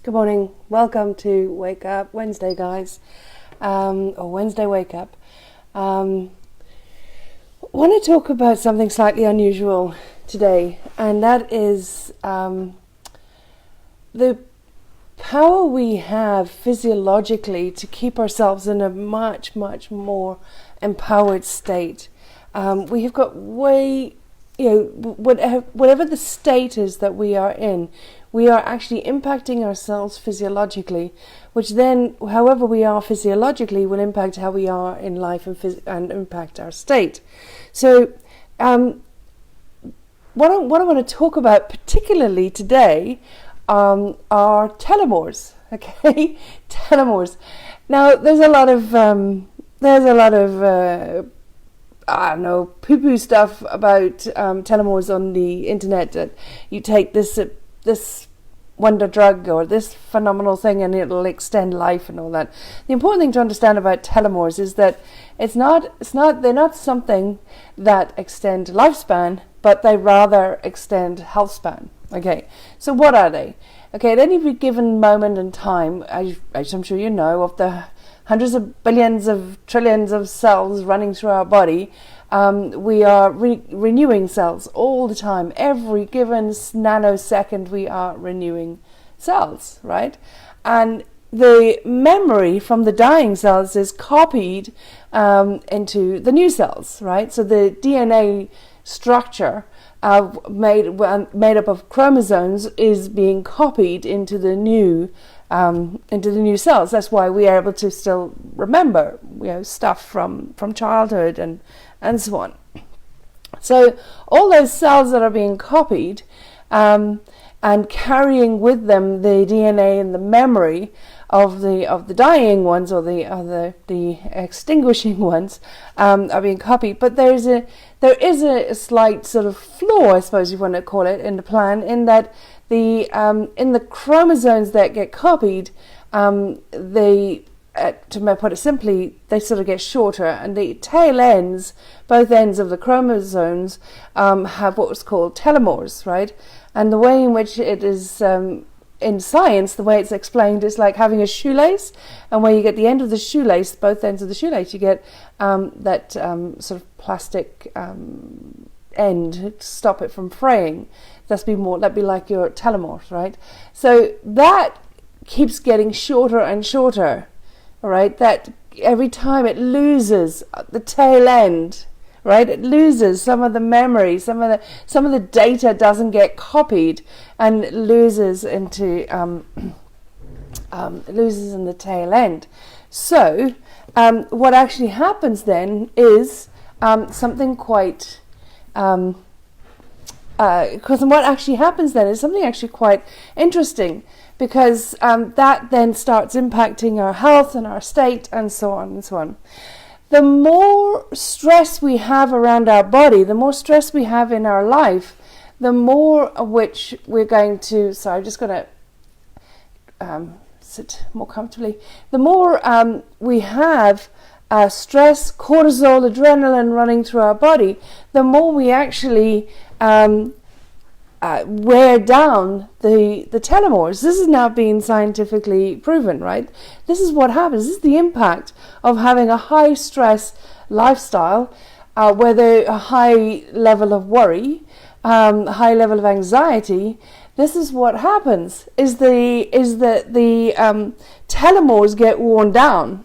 Good morning. Welcome to Wake Up Wednesday, guys, or Wednesday Wake Up. I want to talk about something slightly unusual today, and that is the power we have physiologically to keep ourselves in a much, much more empowered state. We have got whatever the state is that we are in, we are actually impacting ourselves physiologically, which then, however we are physiologically, will impact how we are in life and impact our state. So, what I want to talk about particularly today are telomeres. Okay, telomeres. Now, there's a lot of I don't know, poo-poo stuff about telomeres on the internet, that you take this wonder drug or this phenomenal thing and it'll extend life and all that. The important thing to understand about telomeres is that they're not something that extend lifespan, but they rather extend health span. Okay, so what are they? Okay, at any given moment in time, as I'm sure you know, of the hundreds of billions of trillions of cells running through our body, we are renewing cells all the time. Every given nanosecond we are renewing cells, right? And the memory from the dying cells is copied into the new cells, right? So the DNA structure made up of chromosomes is being copied into the new cells. That's why we are able to still remember, stuff from childhood and so on. So all those cells that are being copied and carrying with them the DNA and the memory of the dying ones or the extinguishing ones are being copied. But there is a slight sort of flaw, I suppose you want to call it, in the plan, in that in the chromosomes that get copied, to put it simply, they sort of get shorter, and the tail ends, both ends of the chromosomes, have what's called telomeres, right? And the way in which it is in science, the way it's explained is like having a shoelace, and where you get the end of the shoelace, both ends of the shoelace, you get that sort of plastic end to stop it from fraying. That'd be like your telomeres, right? So that keeps getting shorter and shorter, all right? That every time it loses the tail end, right? It loses some of the memory, some of the data doesn't get copied, and it loses into loses in the tail end. So what actually happens then is something quite because what actually happens then is something actually quite interesting, because that then starts impacting our health and our state and so on and so on. The more stress we have around our body, the more stress we have in our life, the more of which we're going to, so I'm just going to sit more comfortably, the more we have stress, cortisol, adrenaline running through our body, the more we actually wear down the telomeres. This is now being scientifically proven, right? This is what happens. This is the impact of having a high stress lifestyle, whether a high level of worry, high level of anxiety. This is what happens, is that the telomeres get worn down,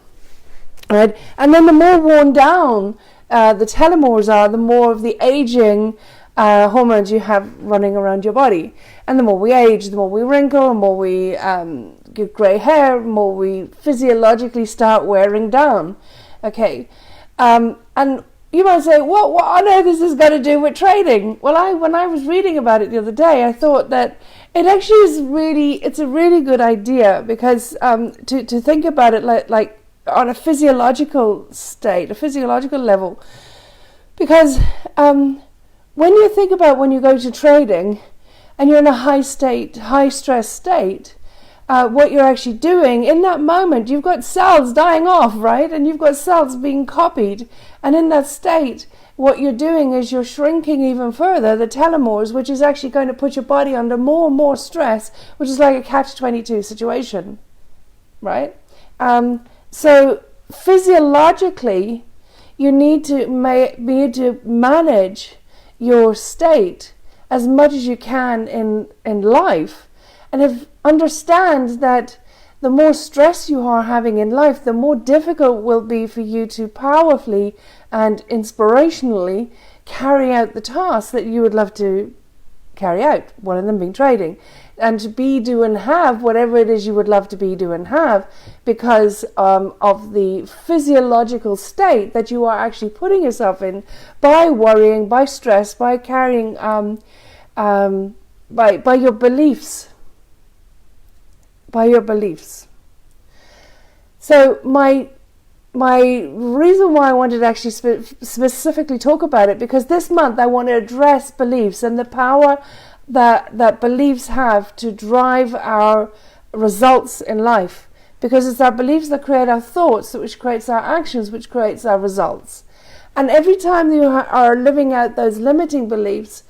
right? And then the more worn down the telomeres are, the more of the aging hormones you have running around your body. And the more we age, the more we wrinkle, the more we get grey hair, the more we physiologically start wearing down. Okay, and you might say, what on earth is this got to do with trading? Well, when I was reading about it the other day, I thought that it actually it's a really good idea, because to think about it like on a physiological state, a physiological level, because when you think about when you go to trading and you're in a high stress state, what you're actually doing in that moment, you've got cells dying off, right? And you've got cells being copied, and in that state, what you're doing is you're shrinking even further the telomeres, which is actually going to put your body under more and more stress, which is like a catch-22 situation, right? So physiologically, you need to be able to manage your state as much as you can in life, and understand that the more stress you are having in life, the more difficult it will be for you to powerfully and inspirationally carry out the tasks that you would love to carry out, one of them being trading, and to be, do and have whatever it is you would love to be, do and have, because of the physiological state that you are actually putting yourself in by worrying, by stress, by carrying, by your beliefs. By your beliefs. So my reason why I wanted to actually specifically talk about it, because this month I want to address beliefs and the power that beliefs have to drive our results in life, because it's our beliefs that create our thoughts, which creates our actions, which creates our results. And every time you are living out those limiting beliefs,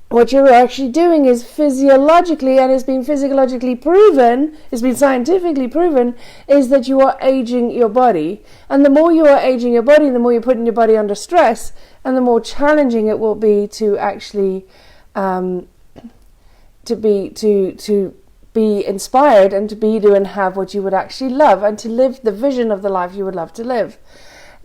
what you're actually doing is physiologically, and it's been physiologically proven, it's been scientifically proven, is that you are aging your body. And the more you are aging your body, the more you're putting your body under stress, and the more challenging it will be to actually to be inspired and to be, do and have what you would actually love, and to live the vision of the life you would love to live.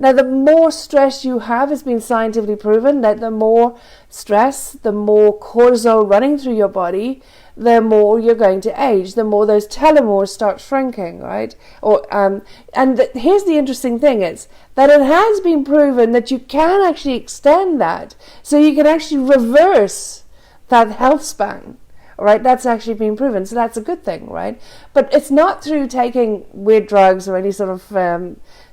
Now, the more stress you have, it's been scientifically proven that the more stress, the more cortisol running through your body, the more you're going to age, the more those telomeres start shrinking, right? Here's the interesting thing is that it has been proven that you can actually extend that. So you can actually reverse that health span. All right, that's actually been proven, so that's a good thing, right? But it's not through taking weird drugs or any sort of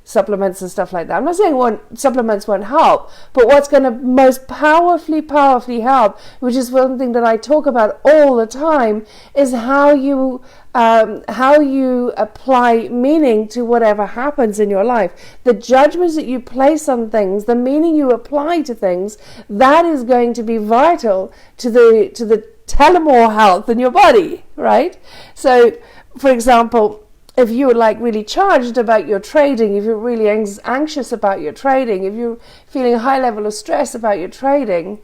supplements and stuff like that. I'm not saying supplements won't help, but what's going to most powerfully help, which is one thing that I talk about all the time, is how you apply meaning to whatever happens in your life. The judgments that you place on things, the meaning you apply to things, that is going to be vital to the telomere health in your body, right? So, for example, if you're like really charged about your trading, if you're really anxious about your trading, if you're feeling a high level of stress about your trading,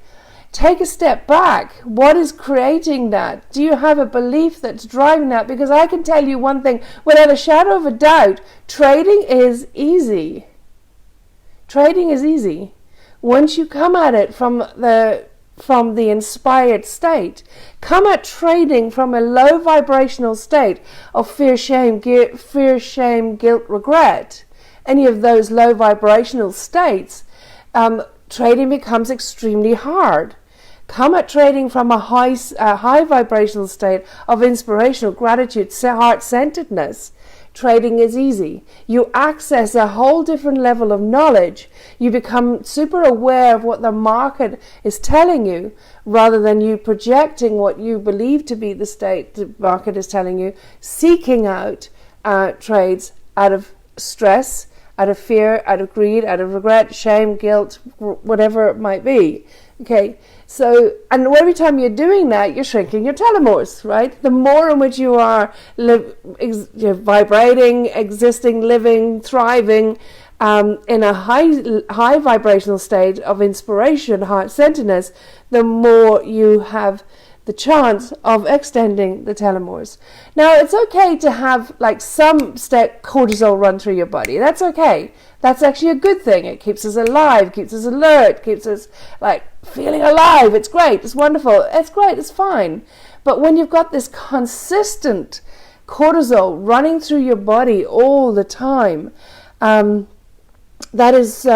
take a step back. What is creating that? Do you have a belief that's driving that? Because I can tell you one thing, without a shadow of a doubt, trading is easy. Trading is easy. Once you come at it from the inspired state, come at trading from a low vibrational state of fear, shame, guilt, regret, any of those low vibrational states, trading becomes extremely hard. Come at trading from a high vibrational state of inspirational gratitude, heart-centeredness. Trading is easy. You access a whole different level of knowledge. You become super aware of what the market is telling you, rather than you projecting what you believe to be the state the market is telling you, seeking out trades out of stress, out of fear, out of greed, out of regret, shame, guilt, whatever it might be. Okay, so, and every time you're doing that, you're shrinking your telomeres, right? The more in which you are vibrating, existing, living, thriving in a high vibrational state of inspiration, heart-centeredness, the more you have the chance of extending the telomeres. Now, it's okay to have like some cortisol run through your body. That's okay. That's actually a good thing. It keeps us alive, keeps us alert, keeps us like feeling alive. It's great. It's wonderful. It's great. It's fine. But when you've got this consistent cortisol running through your body all the time, that is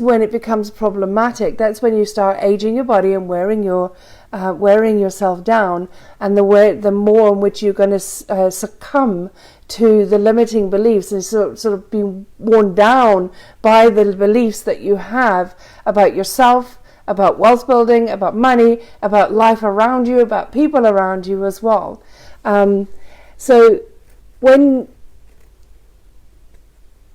when it becomes problematic. That's when you start aging your body and wearing yourself down, and the more in which you're going to succumb to the limiting beliefs and sort of being worn down by the beliefs that you have about yourself, about wealth building, about money, about life around you, about people around you as well. So when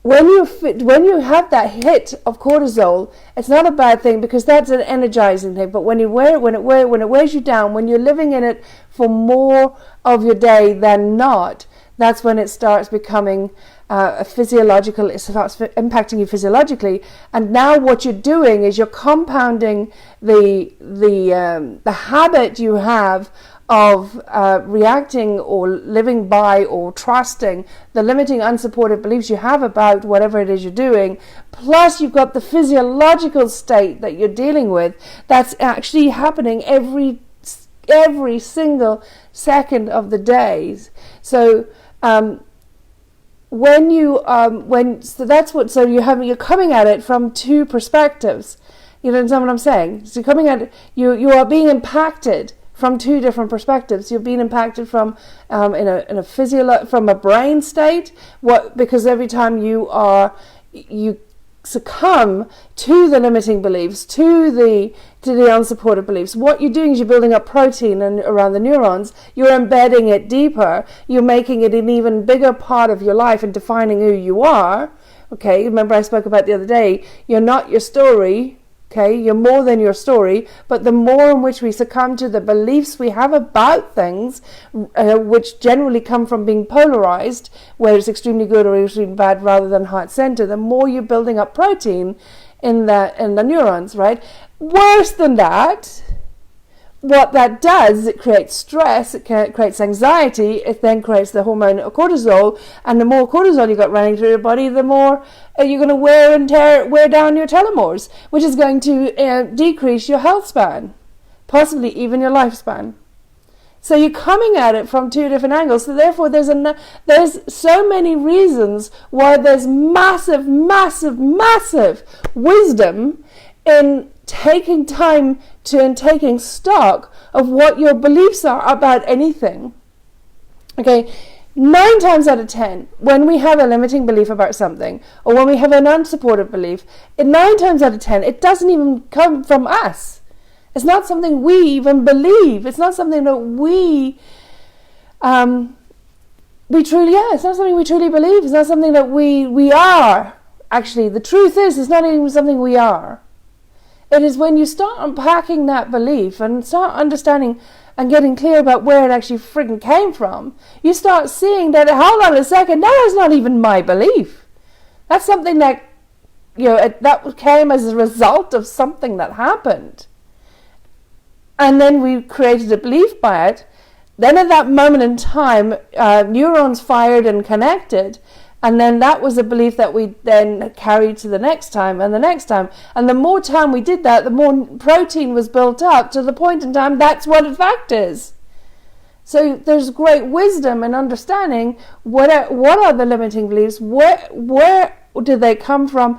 when you have that hit of cortisol, it's not a bad thing because that's an energizing thing. But when it wears you down, when you're living in it for more of your day than not, that's when it starts becoming it starts impacting you physiologically. And now what you're doing is you're compounding the habit you have of reacting or living by or trusting the limiting unsupported beliefs you have about whatever it is you're doing, plus you've got the physiological state that you're dealing with that's actually happening every single second of the days. So you're coming at it from two perspectives. You understand what I'm saying? So you're coming at it, you are being impacted from two different perspectives. You're being impacted from from a brain state, because every time you succumb to the limiting beliefs, to the unsupported beliefs, what you're doing is you're building up protein around the neurons. You're embedding it deeper. You're making it an even bigger part of your life and defining who you are. Okay, remember I spoke about the other day, you're not your story. Okay, you're more than your story, but the more in which we succumb to the beliefs we have about things, which generally come from being polarized, whether it's extremely good or extremely bad rather than heart-centered, the more you're building up protein in the neurons, right? Worse than that, what that does is it creates stress, it creates anxiety, it then creates the hormone cortisol, and the more cortisol you got running through your body, the more you're going to wear down your telomeres, which is going to decrease your health span, possibly even your lifespan. So you're coming at it from two different angles. So therefore, there's so many reasons why there's massive wisdom in taking time and taking stock of what your beliefs are about anything. Okay, 9 times out of 10, when we have a limiting belief about something, or when we have an unsupported belief, 9 times out of 10, it doesn't even come from us. It's not something we even believe. It's not something that it's not something we truly believe. It's not something that we are. Actually, the truth is, it's not even something we are. It is when you start unpacking that belief and start understanding and getting clear about where it actually friggin' came from, you start seeing that, hold on a second, that is not even my belief. That's something that, that came as a result of something that happened. And then we created a belief by it. Then at that moment in time, neurons fired and connected. And then that was a belief that we then carried to the next time and the next time. And the more time we did that, the more protein was built up to the point in time that's what in fact is. So there's great wisdom in understanding what are the limiting beliefs, where do they come from,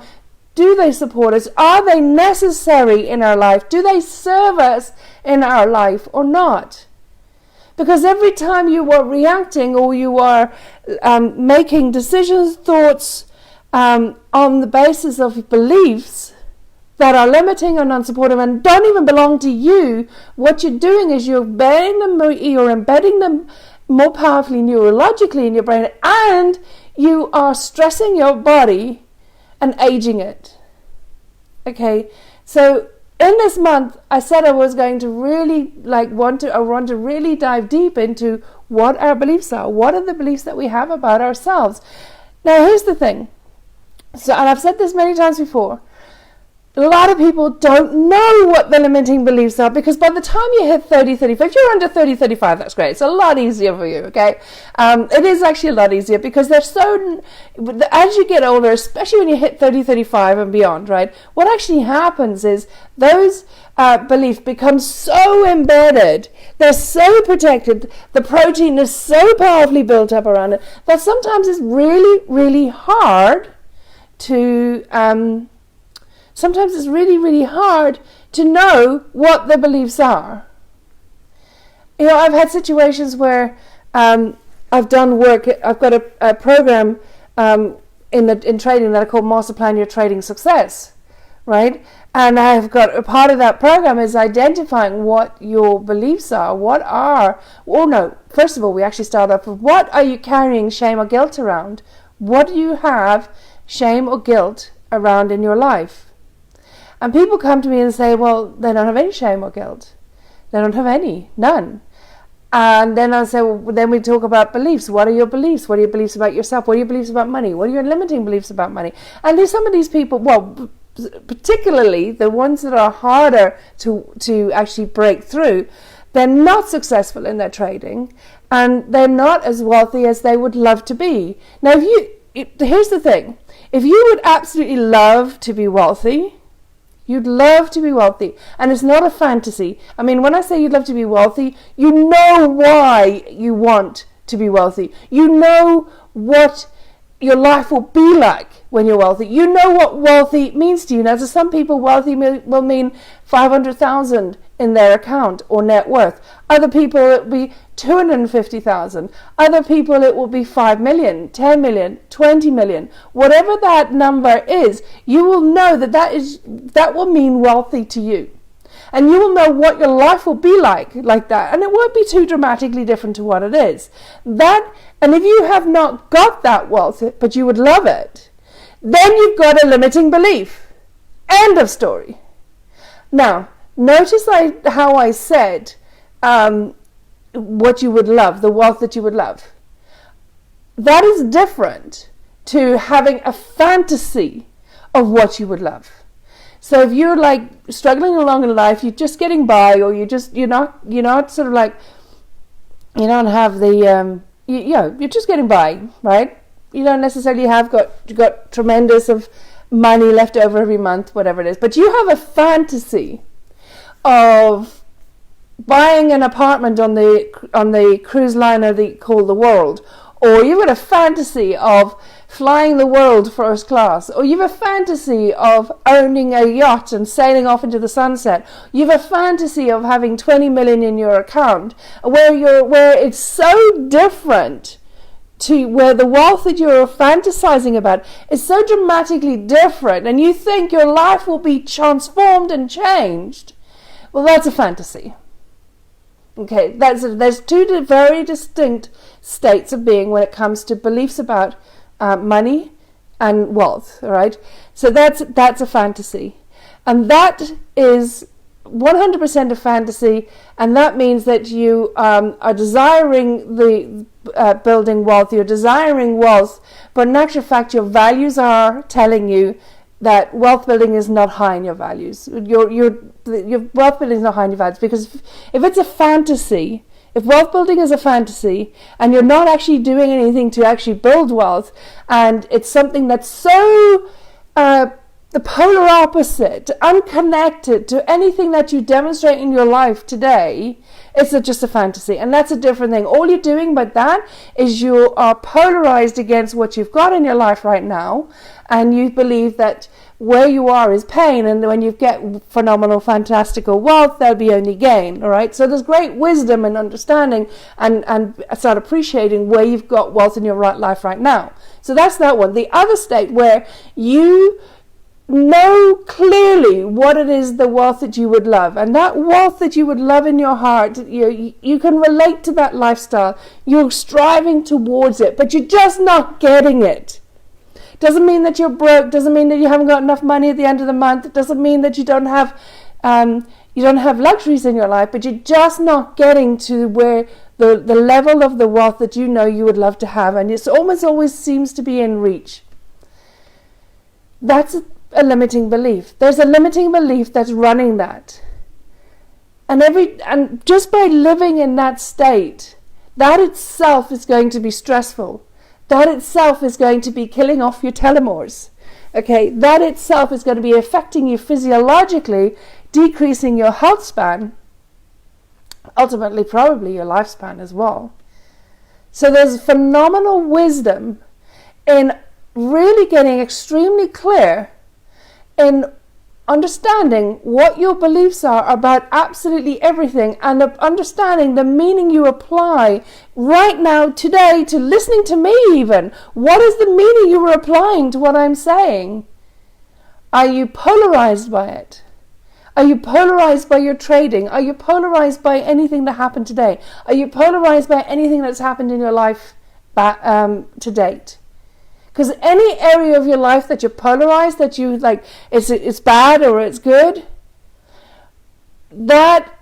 do they support us, are they necessary in our life, do they serve us in our life or not? Because every time you are reacting or you are making decisions, thoughts on the basis of beliefs that are limiting and unsupportive and don't even belong to you, what you're doing is you're embedding them more powerfully neurologically in your brain, and you are stressing your body and aging it. Okay, so in this month, I said I was going to really want to really dive deep into what our beliefs are. What are the beliefs that we have about ourselves? Now, here's the thing. So, and I've said this many times before. A lot of people don't know what the limiting beliefs are, because by the time you hit 30, 35, if you're under 30, 35, that's great. It's a lot easier for you, okay? It is actually a lot easier because as you get older, especially when you hit 30, 35 and beyond, right? What actually happens is those beliefs become so embedded, they're so protected, the protein is so powerfully built up around it, that sometimes it's really, really hard to... Sometimes it's really, really hard to know what the beliefs are. I've had situations where I've done work. I've got a program in trading that I call Master Plan Your Trading Success, right? And I've got a part of that program is identifying what your beliefs are. First of all, we actually start off with what are you carrying shame or guilt around? What do you have shame or guilt around in your life. And people come to me and say, well, they don't have any shame or guilt. They don't have any, none. And then I say, well, then we talk about beliefs. What are your beliefs? What are your beliefs about yourself? What are your beliefs about money? What are your limiting beliefs about money? And there's some of these people, well, particularly the ones that are harder to actually break through, they're not successful in their trading, and they're not as wealthy as they would love to be. Now, here's the thing. If you would absolutely love to be wealthy, you'd love to be wealthy, and it's not a fantasy. I mean, when I say you'd love to be wealthy, you know why you want to be wealthy. You know what your life will be like when you're wealthy. You know what wealthy means to you. Now, to some people, wealthy will mean 500,000 in their account or net worth. Other people, it will be 250,000. Other people, it will be 5 million, 10 million, 20 million. Whatever that number is, you will know that will mean wealthy to you. And you will know what your life will be like that. And it won't be too dramatically different to what it is. And if you have not got that wealth, but you would love it, then you've got a limiting belief. End of story. Now, notice how I said what you would love, the wealth that you would love. That is different to having a fantasy of what you would love. So if you're like struggling along in life, you're just getting by, or you're not sort of like, you don't have the you're just getting by, right? You don't necessarily you got tremendous of money left over every month, whatever it is, but you have a fantasy of buying an apartment on the cruise liner called the World, or you've got a fantasy of flying the world first class, or you have a fantasy of owning a yacht and sailing off into the sunset. You have a fantasy of having 20 million in your account, where it's so different to where the wealth that you're fantasizing about is so dramatically different, and you think your life will be transformed and changed. Well, that's a fantasy. Okay, there's two very distinct states of being when it comes to beliefs about money and wealth. All right, so that's a fantasy, and that is 100% a fantasy, and that means that you are desiring the building wealth. You're desiring wealth, but in actual fact, your values are telling you that wealth building is not high in your values. Your wealth building is not high in your values, because if it's a fantasy, if wealth building is a fantasy and you're not actually doing anything to actually build wealth, and it's something that's so the polar opposite, unconnected to anything that you demonstrate in your life today, it's just a fantasy, and that's a different thing. All you're doing by that is you are polarized against what you've got in your life right now, and you believe that where you are is pain, and when you get phenomenal, fantastical wealth, there'll be only gain. All right, so there's great wisdom and understanding, and start appreciating where you've got wealth in your life right now. So that's that one. The other state where you know clearly what it is, the wealth that you would love, and that wealth that you would love in your heart, you can relate to that lifestyle. You're striving towards it, but you're just not getting it. Doesn't mean that you're broke, doesn't mean that you haven't got enough money at the end of the month, it doesn't mean that you don't have luxuries in your life, but you're just not getting to where the level of the wealth that you know you would love to have, and it almost always seems to be in reach. That's a limiting belief. There's a limiting belief that's running that. And just by living in that state, that itself is going to be stressful. That itself is going to be killing off your telomeres. Okay, that itself is going to be affecting you physiologically, decreasing your health span, ultimately probably your lifespan as well. So there's phenomenal wisdom in really getting extremely clear in understanding what your beliefs are about absolutely everything, and understanding the meaning you apply right now, today, to listening to me even. What is the meaning you are applying to what I'm saying? Are you polarized by it? Are you polarized by your trading? Are you polarized by anything that happened today? Are you polarized by anything that's happened in your life to date? Because any area of your life that you're polarized, that you like, it's bad or it's good, that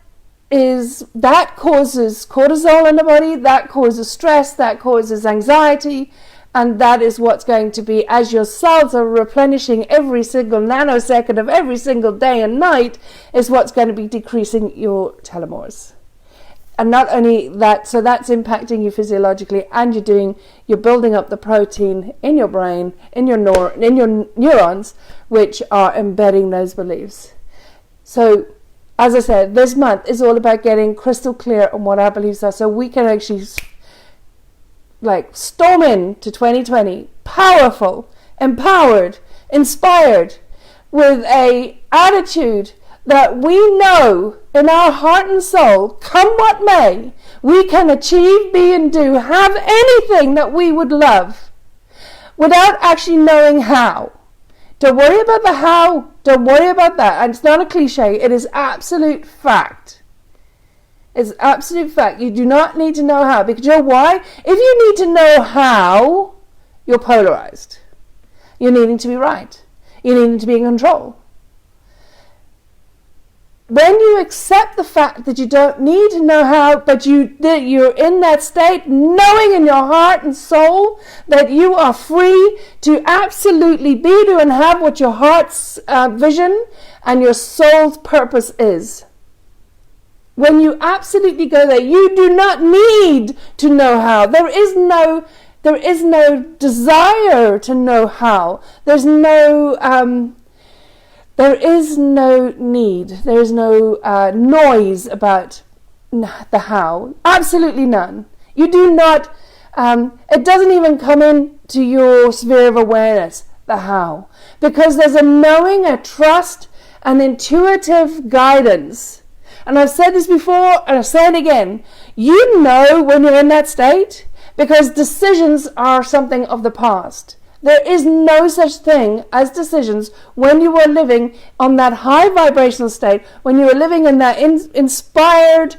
causes cortisol in the body, that causes stress, that causes anxiety, and that is what's going to be, as your cells are replenishing every single nanosecond of every single day and night, is what's going to be decreasing your telomeres. And not only that, so that's impacting you physiologically, and you're building up the protein in your brain, in your neurons, which are embedding those beliefs. So, as I said, this month is all about getting crystal clear on what our beliefs are, so we can actually storm into 2020 powerful, empowered, inspired, with a attitude that we know in our heart and soul, come what may, we can achieve, be and do, have anything that we would love without actually knowing how. Don't worry about the how, don't worry about that. And it's not a cliche, it is absolute fact. It's absolute fact. You do not need to know how, because you know why? If you need to know how, you're polarized. You're needing to be right. You're needing to be in control. When you accept the fact that you don't need to know how, but you're in that state, knowing in your heart and soul that you are free to absolutely be, do, and have what your heart's vision and your soul's purpose is. When you absolutely go there, you do not need to know how. There is no desire to know how. There is no need. There is no noise about the how. Absolutely none. You do not, it doesn't even come into your sphere of awareness, the how. Because there's a knowing, a trust, an intuitive guidance. And I've said this before, and I'll say it again. You know when you're in that state, because decisions are something of the past. There is no such thing as decisions when you are living on that high vibrational state, when you are living in that inspired,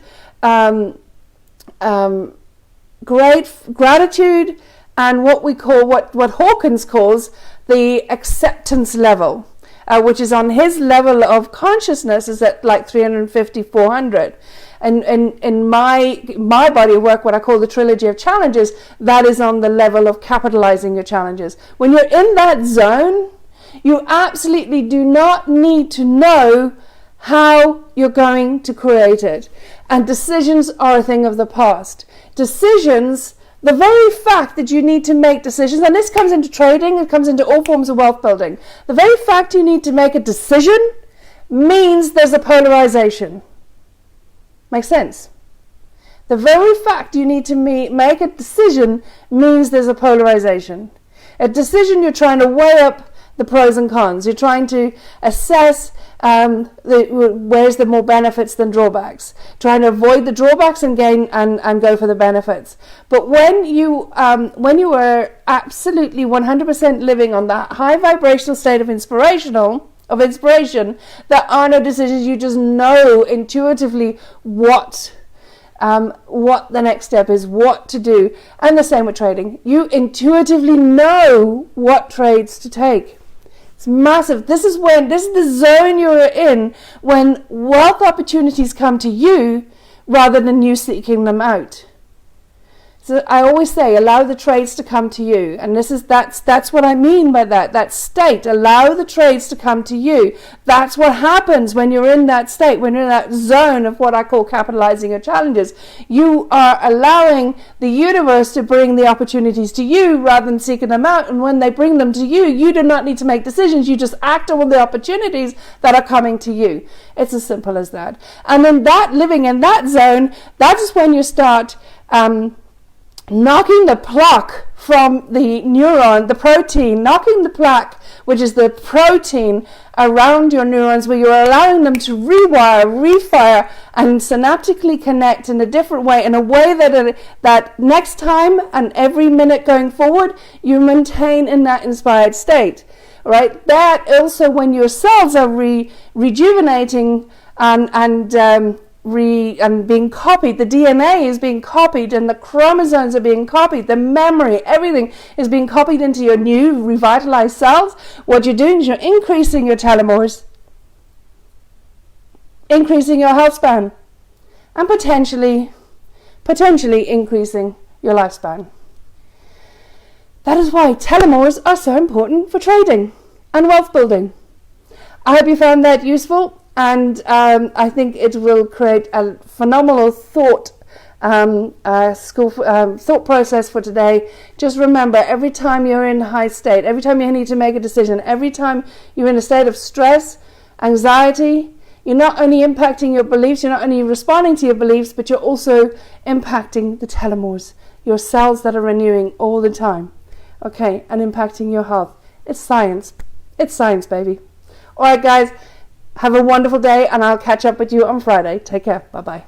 great gratitude, and what we call, what Hawkins calls the acceptance level, which is on his level of consciousness is at like 350, 400. And in my body of work, what I call the trilogy of challenges, that is on the level of capitalizing your challenges. When you're in that zone, you absolutely do not need to know how you're going to create it. And decisions are a thing of the past. Decisions, the very fact that you need to make decisions, and this comes into trading, it comes into all forms of wealth building. The very fact you need to make a decision means there's a polarization. Makes sense? The very fact you need to make a decision means there's a polarization. A decision, you're trying to weigh up the pros and cons. You're trying to assess where's the more benefits than drawbacks. Trying to avoid the drawbacks and gain and go for the benefits. But when you are absolutely 100% living on that high vibrational state of inspiration, there are no decisions. You just know intuitively what the next step is, what to do. And the same with trading. You intuitively know what trades to take. It's massive. This is the zone you're in when wealth opportunities come to you rather than you seeking them out. So I always say, allow the trades to come to you. And that's what I mean by that state. Allow the trades to come to you. That's what happens when you're in that state, when you're in that zone of what I call capitalizing your challenges. You are allowing the universe to bring the opportunities to you rather than seeking them out. And when they bring them to you, you do not need to make decisions. You just act on the opportunities that are coming to you. It's as simple as that. And then living in that zone, that is when you start knocking the plaque from the neuron, the protein, knocking the plaque, which is the protein around your neurons, where you're allowing them to rewire, refire, and synaptically connect in a different way, in a way that next time and every minute going forward, you maintain in that inspired state. Right? That also, when your cells are rejuvenating and and being copied. The DNA is being copied, and the chromosomes are being copied. The memory, everything is being copied into your new revitalized cells. What you're doing is you're increasing your telomeres, increasing your health span, and potentially increasing your lifespan. That is why telomeres are so important for trading and wealth building. I hope you found that useful, and I think it will create a phenomenal thought process for today. Just remember, every time you're in high state, every time you need to make a decision, every time you're in a state of stress, anxiety, you're not only impacting your beliefs, you're not only responding to your beliefs, but you're also impacting the telomeres, your cells that are renewing all the time. Okay, and impacting your health. It's science. It's science, baby. All right, guys, have a wonderful day, and I'll catch up with you on Friday. Take care. Bye-bye.